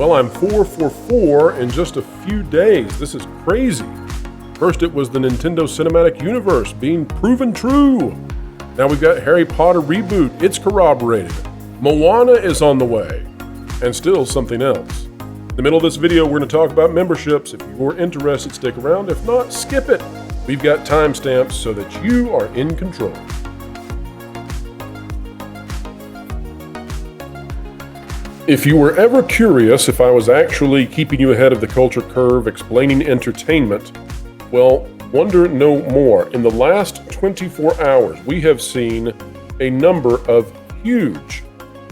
Well, I'm 4 for 4 in just a few days. This is crazy. First, it was the Nintendo Cinematic Universe being proven true. Now we've got Harry Potter Reboot. It's corroborated. Moana is on the way. And still something else. In the middle of this video, we're going to talk about memberships. If you're interested, stick around. If not, skip it. We've got timestamps so that you are in control. If you were ever curious if I was actually keeping you ahead of the culture curve explaining entertainment, well, wonder no more. In the last 24 hours, we have seen a number of huge,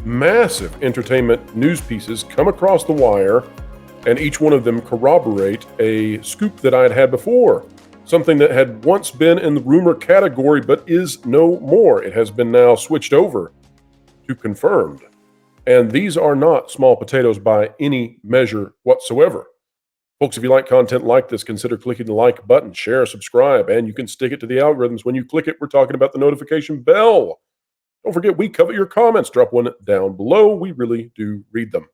massive entertainment news pieces come across the wire, and each one of them corroborate a scoop that I had had before. Something that had once been in the rumor category but is no more. It has been now switched over to confirmed. And these are not small potatoes by any measure whatsoever. Folks, if you like content like this, consider clicking the like button, share, subscribe, and you can stick it to the algorithms. When you click it, we're talking about the notification bell. Don't forget, we covet your comments. Drop one down below. We really do read them.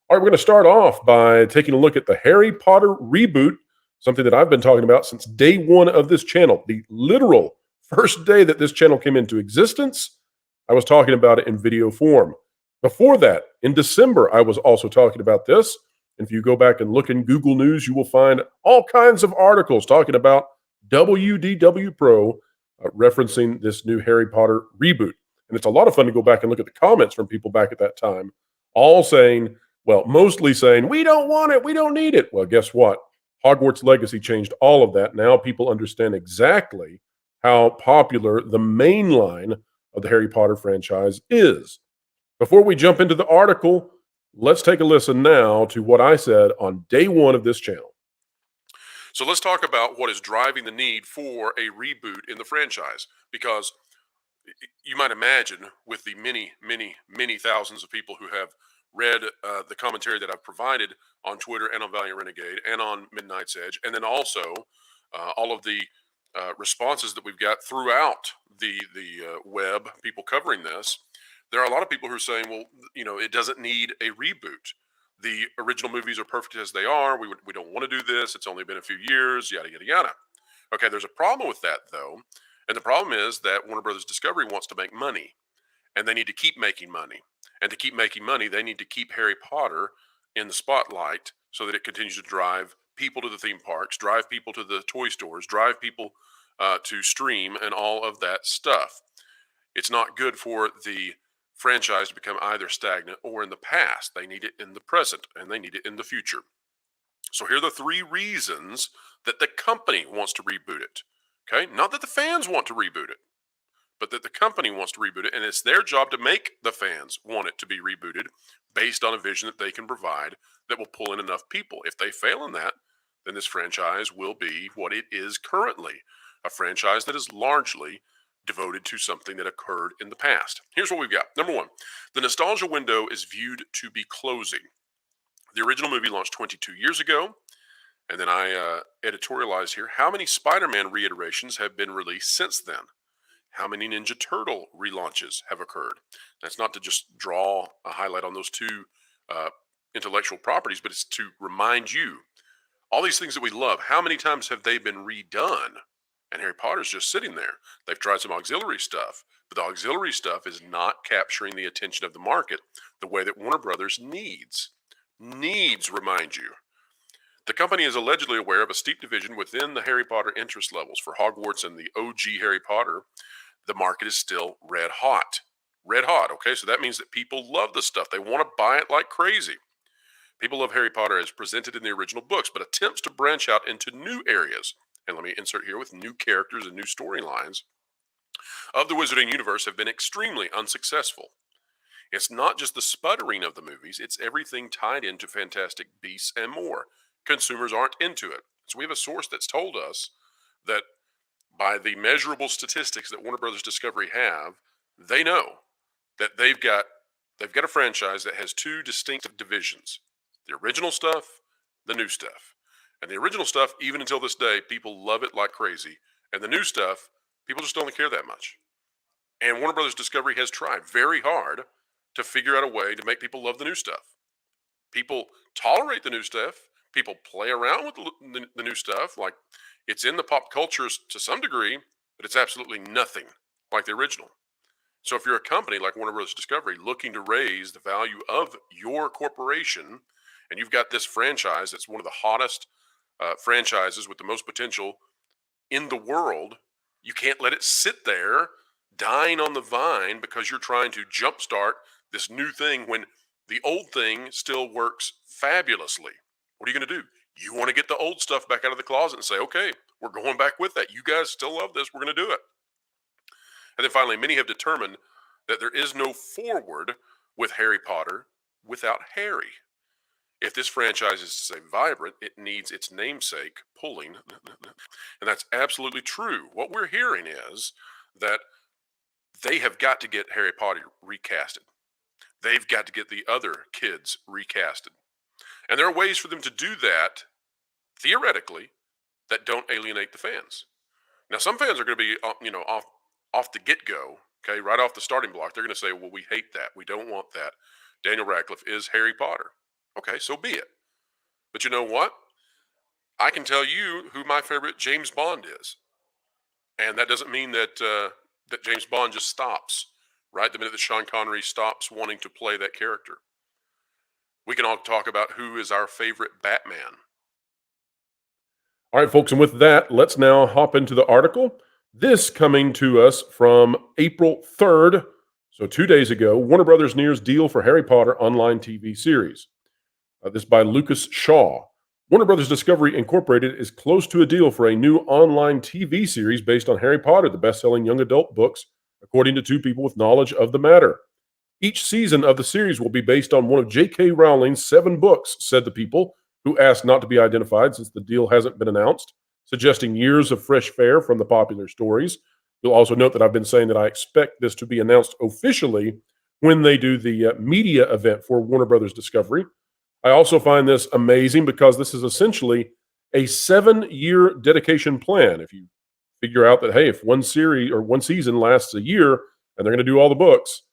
All right, we're going to start off by taking a look at the Harry Potter Reboot, something that I've been talking about since day one of this channel, the literal first day that this channel came into existence. I was talking about it in video form. Before that, in December, I was also talking about this. And if you go back and look in Google News, you will find all kinds of articles talking about WDW Pro referencing this new Harry Potter reboot. And it's a lot of fun to go back and look at the comments from people back at that time, all saying, well, mostly saying, we don't want it, we don't need it. Well, guess what? Hogwarts Legacy changed all of that. Now people understand exactly how popular the mainline of the Harry Potter franchise is. Before we jump into the article, let's take a listen now to what I said on day one of this channel. So let's talk about what is driving the need for a reboot in the franchise, because you might imagine with the many thousands of people who have read the commentary that I've provided on Twitter and on Valiant Renegade and on Midnight's Edge, and then also all of the responses that we've got throughout the web, people covering this. There are a lot of people who are saying, well, you know, it doesn't need a reboot. The original movies are perfect as they are. We don't want to do this. It's only been a few years, yada, yada, yada. Okay, there's a problem with that, though. And the problem is that Warner Brothers Discovery wants to make money. And they need to keep making money. And to keep making money, they need to keep Harry Potter in the spotlight so that it continues to drive people to the theme parks, drive people to the toy stores, drive people to stream and all of that stuff. It's not good for the franchise to become either stagnant or in the past. They need it in the present and they need it in the future. So here are the three reasons that the company wants to reboot it. Okay, not that the fans want to reboot it, but that the company wants to reboot it, and it's their job to make the fans want it to be rebooted based on a vision that they can provide that will pull in enough people. If they fail in that, then this franchise will be what it is currently, a franchise that is largely devoted to something that occurred in the past. Here's what we've got. Number one, the nostalgia window is viewed to be closing. The original movie launched 22 years ago, and then I editorialized here, how many Spider-Man reiterations have been released since then? How many Ninja Turtle relaunches have occurred? That's not to just draw a highlight on those two intellectual properties, but it's to remind you, all these things that we love, how many times have they been redone? And Harry Potter's just sitting there. They've tried some auxiliary stuff, but the auxiliary stuff is not capturing the attention of the market the way that Warner Brothers needs, remind you. The company is allegedly aware of a steep division within the Harry Potter interest levels. For Hogwarts and the OG Harry Potter, the market is still red hot. Red hot, okay? So that means that people love the stuff. They want to buy it like crazy. People love Harry Potter as presented in the original books, but attempts to branch out into new areas, and let me insert here with new characters and new storylines, of the Wizarding Universe have been extremely unsuccessful. It's not just the sputtering of the movies, it's everything tied into Fantastic Beasts and more. Consumers aren't into it. So we have a source that's told us that by the measurable statistics that Warner Brothers Discovery have, they know that they've got a franchise that has two distinct divisions. The original stuff, the new stuff. And the original stuff, even until this day, people love it like crazy. And the new stuff, people just don't care that much. And Warner Brothers Discovery has tried very hard to figure out a way to make people love the new stuff. People tolerate the new stuff. People play around with the new stuff. Like, it's in the pop cultures to some degree, but it's absolutely nothing like the original. So if you're a company like Warner Bros. Discovery looking to raise the value of your corporation, and you've got this franchise that's one of the hottest franchises with the most potential in the world, you can't let it sit there dying on the vine because you're trying to jumpstart this new thing when the old thing still works fabulously. What are you going to do? You want to get the old stuff back out of the closet and say, okay, we're going back with that. You guys still love this. We're going to do it. And then finally, many have determined that there is no forward with Harry Potter without Harry. If this franchise is to stay vibrant, it needs its namesake pulling. And that's absolutely true. What we're hearing is that they have got to get Harry Potter recasted. They've got to get the other kids recasted. And there are ways for them to do that, theoretically, that don't alienate the fans. Now, some fans are going to be, off the get-go, okay, right off the starting block. They're going to say, well, we hate that. We don't want that. Daniel Radcliffe is Harry Potter. Okay, so be it. But you know what? I can tell you who my favorite James Bond is. And that doesn't mean that that James Bond just stops, right? The minute that Sean Connery stops wanting to play that character. We can all talk about who is our favorite Batman. All right, folks, and with that, let's now hop into the article. This coming to us from April 3rd, so 2 days ago. Warner Brothers nears deal for Harry Potter online TV series. This by Lucas Shaw. Warner Brothers Discovery Incorporated is close to a deal for a new online TV series based on Harry Potter, the best-selling young adult books, according to two people with knowledge of the matter. Each season of the series will be based on one of J.K. Rowling's 7 books, said the people, who asked not to be identified since the deal hasn't been announced, suggesting years of fresh fare from the popular stories. You'll also note that I've been saying that I expect this to be announced officially when they do the media event for Warner Brothers Discovery. I also find this amazing because this is essentially a 7-year dedication plan. If you figure out that, hey, if one series or one season lasts a year and they're going to do all the books,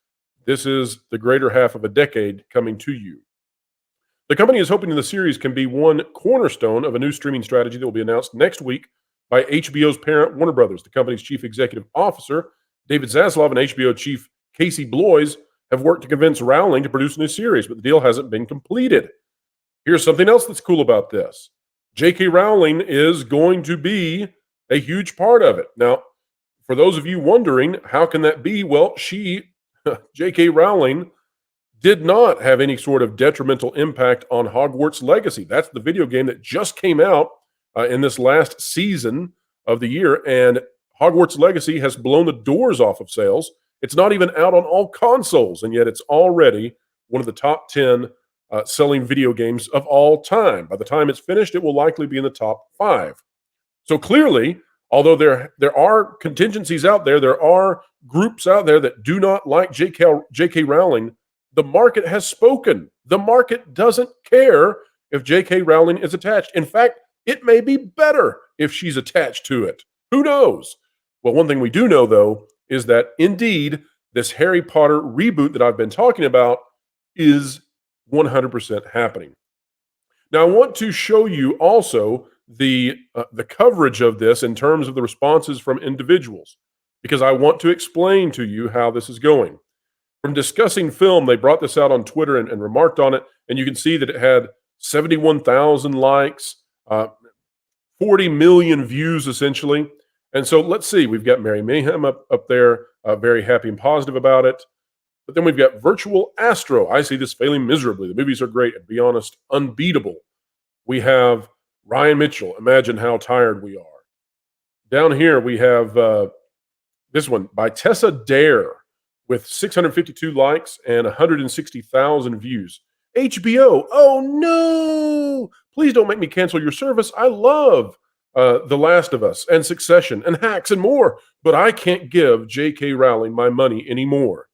this is the greater half of a decade coming to you. The company is hoping the series can be one cornerstone of a new streaming strategy that will be announced next week by HBO's parent, Warner Brothers. The company's chief executive officer, David Zaslav, and HBO chief Casey Bloys have worked to convince Rowling to produce a new series, but the deal hasn't been completed. Here's something else that's cool about this. J.K. Rowling is going to be a huge part of it. Now, for those of you wondering, how can that be? Well, J.K. Rowling, did not have any sort of detrimental impact on Hogwarts Legacy. That's the video game that just came out in this last season of the year, and Hogwarts Legacy has blown the doors off of sales. It's not even out on all consoles, and yet it's already one of the top 10 selling video games of all time. By the time it's finished, it will likely be in the top 5. So clearly, although there are contingencies out there, there are groups out there that do not like J.K. Rowling, the market has spoken. The market doesn't care if J.K. Rowling is attached. In fact, it may be better if she's attached to it. Who knows? Well, one thing we do know, though, is that indeed this Harry Potter reboot that I've been talking about is 100% happening. Now, I want to show you also the coverage of this in terms of the responses from individuals, because I want to explain to you how this is going. From Discussing Film, they brought this out on Twitter and remarked on it, and you can see that it had 71,000 likes, 40 million views, essentially. And so let's see. We've got Mary Mayhem up there, very happy and positive about it. But then we've got Virtual Astro. I see this failing miserably. The movies are great, and to be honest, unbeatable. We have Ryan Mitchell. Imagine how tired we are. Down here, we have this one by Tessa Dare with 652 likes and 160,000 views. HBO, oh no! Please don't make me cancel your service. I love The Last of Us and Succession and Hacks and more, but I can't give J.K. Rowling my money anymore.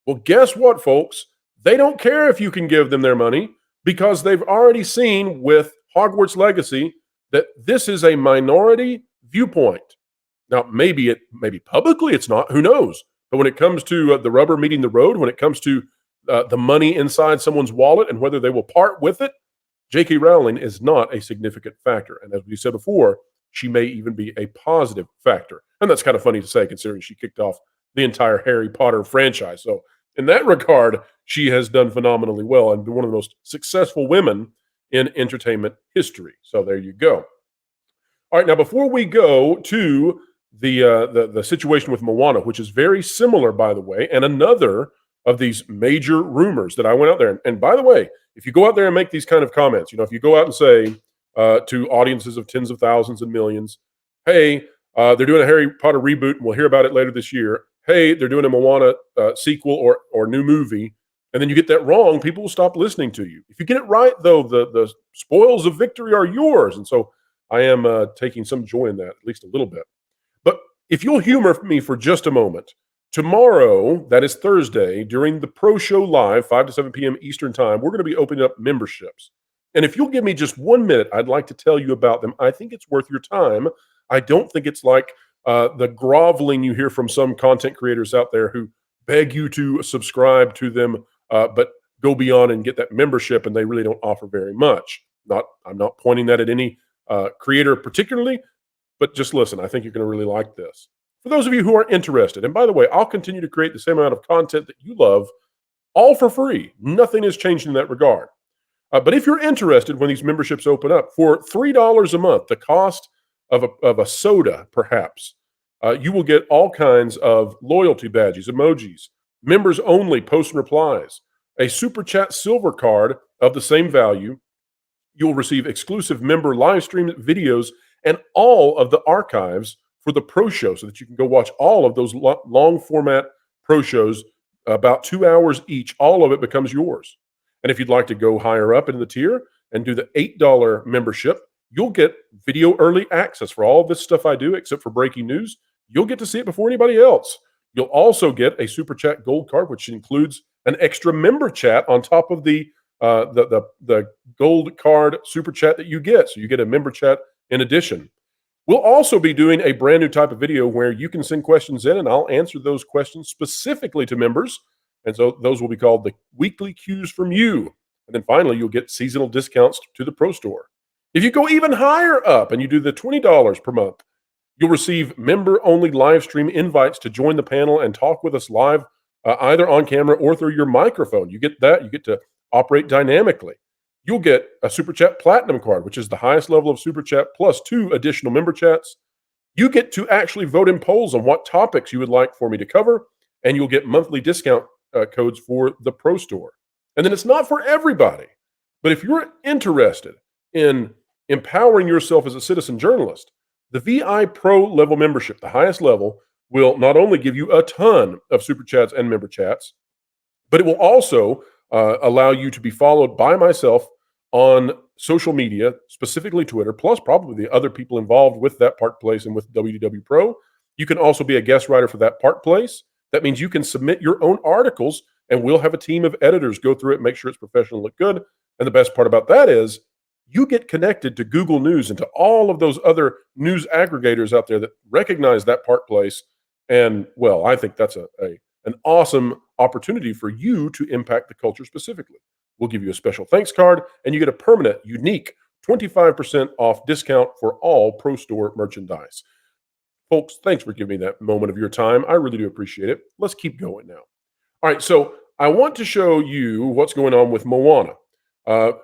Well, guess what, folks? They don't care if you can give them their money because they've already seen with Hogwarts Legacy that this is a minority viewpoint. Now, maybe publicly it's not, who knows? But when it comes to the rubber meeting the road, when it comes to the money inside someone's wallet and whether they will part with it, J.K. Rowling is not a significant factor. And as we said before, she may even be a positive factor. And that's kind of funny to say considering she kicked off the entire Harry Potter franchise. So in that regard, she has done phenomenally well and been one of the most successful women in entertainment history. So there you go. All right, now before we go to the situation with Moana, which is very similar, by the way, and another of these major rumors that I went out there. And by the way, if you go out there and make these kind of comments, if you go out and say to audiences of tens of thousands and millions, hey, they're doing a Harry Potter reboot, and we'll hear about it later this year. Hey, they're doing a Moana sequel or new movie, and then you get that wrong, people will stop listening to you. If you get it right, though, the spoils of victory are yours. And so I am taking some joy in that, at least a little bit. But if you'll humor me for just a moment, tomorrow, that is Thursday, during the Pro Show Live, 5 to 7 p.m. Eastern Time, we're going to be opening up memberships. And if you'll give me just 1 minute, I'd like to tell you about them. I think it's worth your time. I don't think it's like the groveling you hear from some content creators out there who beg you to subscribe to them, but go beyond and get that membership, and they really don't offer very much. I'm not pointing that at any creator particularly, but just listen. I think you're going to really like this. For those of you who are interested, and by the way, I'll continue to create the same amount of content that you love, all for free. Nothing has changed in that regard. But if you're interested when these memberships open up, for $3 a month, the cost of a soda, perhaps, you will get all kinds of loyalty badges, emojis, members only post and replies, a Super Chat silver card of the same value. You'll receive exclusive member live stream videos and all of the archives for the Pro Show so that you can go watch all of those long format Pro Shows, about 2 hours each. All of it becomes yours. And if you'd like to go higher up in the tier and do the $8 membership, you'll get video early access for all of this stuff I do, except for breaking news. You'll get to see it before anybody else. You'll also get a Super Chat gold card, which includes an extra member chat on top of the gold card Super Chat that you get. So you get a member chat in addition. We'll also be doing a brand new type of video where you can send questions in, and I'll answer those questions specifically to members. And so those will be called the weekly cues from you. And then finally, you'll get seasonal discounts to the Pro Store. If you go even higher up and you do the $20 per month, you'll receive member-only live stream invites to join the panel and talk with us live, either on camera or through your microphone. You get that. You get to operate dynamically. You'll get a Super Chat Platinum card, which is the highest level of Super Chat, plus 2 additional member chats. You get to actually vote in polls on what topics you would like for me to cover, and you'll get monthly discount codes for the Pro Store. And then it's not for everybody, but if you're interested in empowering yourself as a citizen journalist, the VI Pro level membership, the highest level, will not only give you a ton of Super Chats and member chats, but it will also allow you to be followed by myself on social media, specifically Twitter, plus probably the other people involved with that Park Place and with WDW Pro. You can also be a guest writer for that Park Place. That means you can submit your own articles, and we'll have a team of editors go through it, make sure it's professional, look good. And the best part about that is you get connected to Google News and to all of those other news aggregators out there that recognize that Park Place. And, well, I think that's an awesome opportunity for you to impact the culture specifically. We'll give you a special thanks card, and you get a permanent, unique 25% off discount for all Pro Store merchandise. Folks, thanks for giving me that moment of your time. I really do appreciate it. Let's keep going now. All right, so I want to show you what's going on with Moana.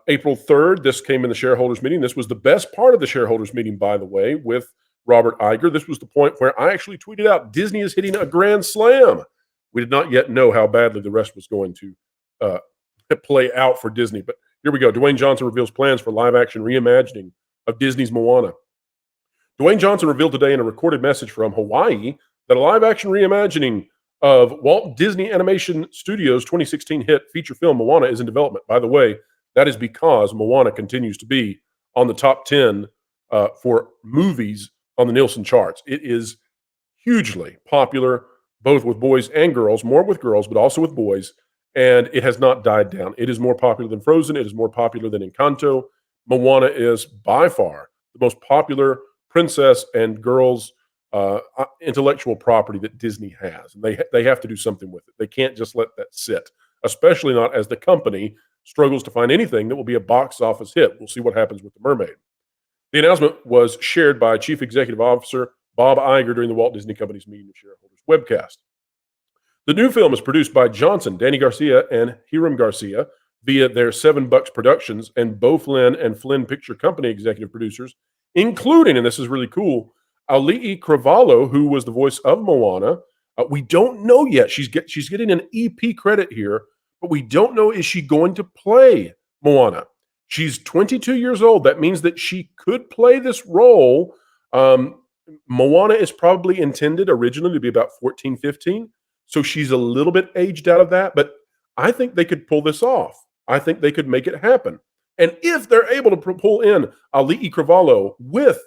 April 3rd, this came in the shareholders meeting. This was the best part of the shareholders meeting, by the way, with Robert Iger. This was the point where I actually tweeted out, Disney is hitting a grand slam. We did not yet know how badly the rest was going to play out for Disney. But here we go. Dwayne Johnson reveals plans for live-action reimagining of Disney's Moana. Dwayne Johnson revealed today in a recorded message from Hawaii that a live-action reimagining of Walt Disney Animation Studios' 2016 hit feature film Moana is in development. By the way, that is because Moana continues to be on the top 10 for movies on the Nielsen charts. It is hugely popular, both with boys and girls, more with girls, but also with boys, and it has not died down. It is more popular than Frozen. It is more popular than Encanto. Moana is by far the most popular princess and girls intellectual property that Disney has. And they have to do something with it. They can't just let that sit. especially not as the company struggles to find anything that will be a box office hit. We'll see what happens with The Mermaid. The announcement was shared by Chief Executive Officer Bob Iger during the Walt Disney Company's meeting with shareholders webcast. The new film is produced by Johnson, Danny Garcia, and Hiram Garcia via their Seven Bucks Productions and Beau Flynn and Flynn Picture Company executive producers, including, and this is really cool, Ali'i Cravalho, who was the voice of Moana. We don't know yet. She's getting an EP credit here, but we don't know, is she going to play Moana? She's 22 years old. That means that she could play this role. Moana is probably intended originally to be about 14, 15. So she's a little bit aged out of that, but I think they could pull this off. I think they could make it happen. And if they're able to pull in Ali'i Cravalho with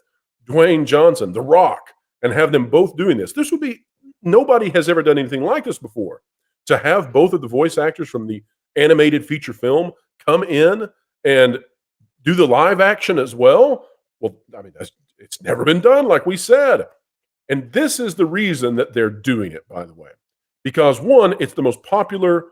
Dwayne Johnson, The Rock, and have them both doing this would be, nobody has ever done anything like this before. To have both of the voice actors from the animated feature film come in and do the live action as well, well, I mean, it's never been done, like we said. And this is the reason that they're doing it, by the way. Because one, it's the most popular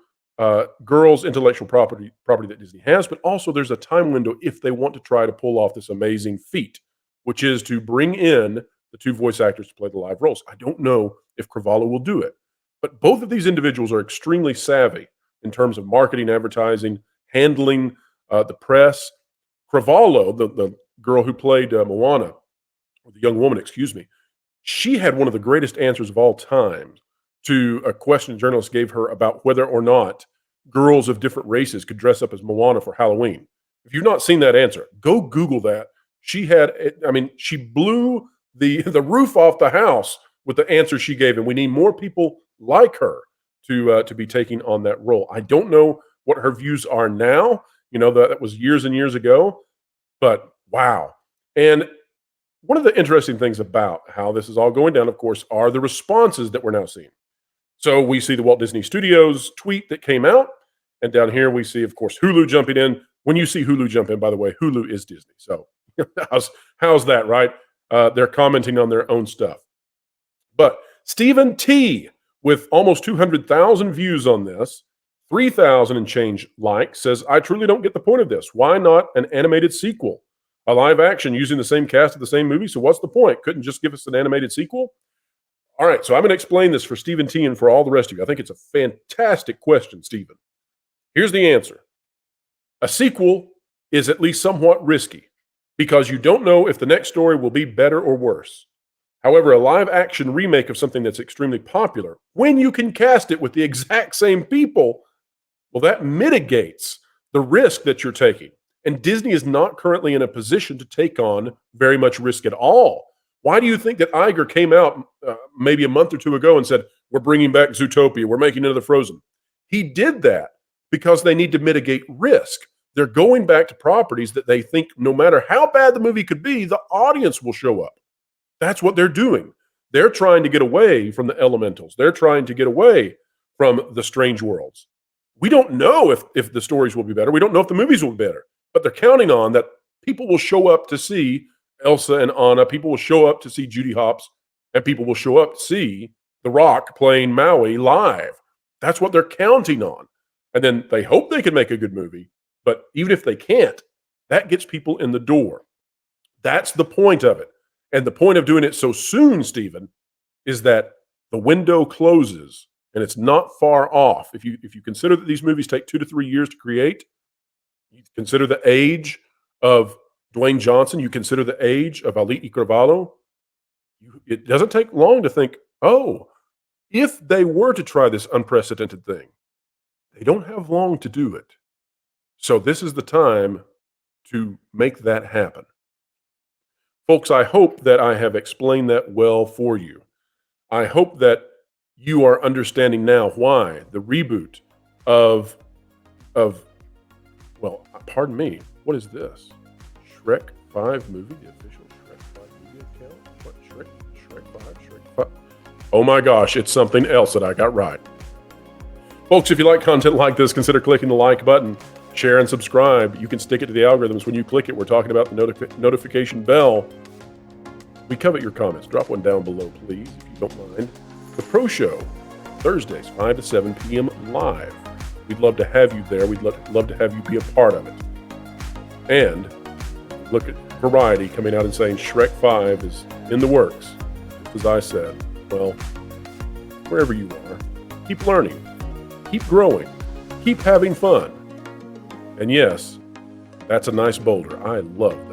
girls' intellectual property that Disney has, but also there's a time window if they want to try to pull off this amazing feat, which is to bring in the two voice actors to play the live roles. I don't know if Cravalho will do it, but both of these individuals are extremely savvy in terms of marketing, advertising, handling the press. Cravalho, the girl who played Moana, or the young woman, excuse me, she had one of the greatest answers of all time to a question a journalist gave her about whether or not girls of different races could dress up as Moana for Halloween. If you've not seen that answer, go Google that. She blew the roof off the house with the answer she gave, and we need more people like her to be taking on that role. I don't know what her views are now. You know, that was years and years ago, but wow. And one of the interesting things about how this is all going down, of course, are the responses that we're now seeing. So we see the Walt Disney Studios tweet that came out, and down here we see, of course, Hulu jumping in. When you see Hulu jump in, by the way, Hulu is Disney. So how's that, right? They're commenting on their own stuff. But Stephen T, with almost 200,000 views on this, 3,000 and change likes, says, I truly don't get the point of this. Why not an animated sequel? A live action using the same cast of the same movie? So what's the point? Couldn't just give us an animated sequel? All right, so I'm going to explain this for Stephen T and for all the rest of you. I think it's a fantastic question, Stephen. Here's the answer. A sequel is at least somewhat risky because you don't know if the next story will be better or worse. However, a live action remake of something that's extremely popular, when you can cast it with the exact same people, well, that mitigates the risk that you're taking. And Disney is not currently in a position to take on very much risk at all. Why do you think that Iger came out maybe a month or two ago and said, we're bringing back Zootopia, we're making another Frozen? He did that because they need to mitigate risk. They're going back to properties that they think no matter how bad the movie could be, the audience will show up. That's what they're doing. They're trying to get away from the elementals. They're trying to get away from the strange worlds. We don't know if the stories will be better. We don't know if the movies will be better. But they're counting on that people will show up to see Elsa and Anna. People will show up to see Judy Hopps. And people will show up to see The Rock playing Maui live. That's what they're counting on. And then they hope they can make a good movie. But even if they can't, that gets people in the door. That's the point of it. And the point of doing it so soon, Stephen, is that the window closes and it's not far off. If you consider that these movies take 2 to 3 years to create, you consider the age of Dwayne Johnson, you consider the age of Ali'i Cravalho, it doesn't take long to think, oh, if they were to try this unprecedented thing, they don't have long to do it. So this is the time to make that happen. Folks, I hope that I have explained that well for you. I hope that you are understanding now why the reboot of well, pardon me, what is this? Shrek 5 movie, the official Shrek 5 movie account? What, Shrek 5? Oh my gosh, it's something else that I got right. Folks, if you like content like this, consider clicking the like button, share and subscribe. You can stick it to the algorithms. When you click it, we're talking about the notification bell. We covet your comments. Drop one down below, please, if you don't mind. The Pro Show, Thursdays, 5 to 7 p.m. live. We'd love to have you there. We'd love to have you be a part of it. And look at Variety coming out and saying Shrek 5 is in the works. Just as I said, well, wherever you are, keep learning, keep growing, keep having fun. And yes, that's a nice boulder. I love that.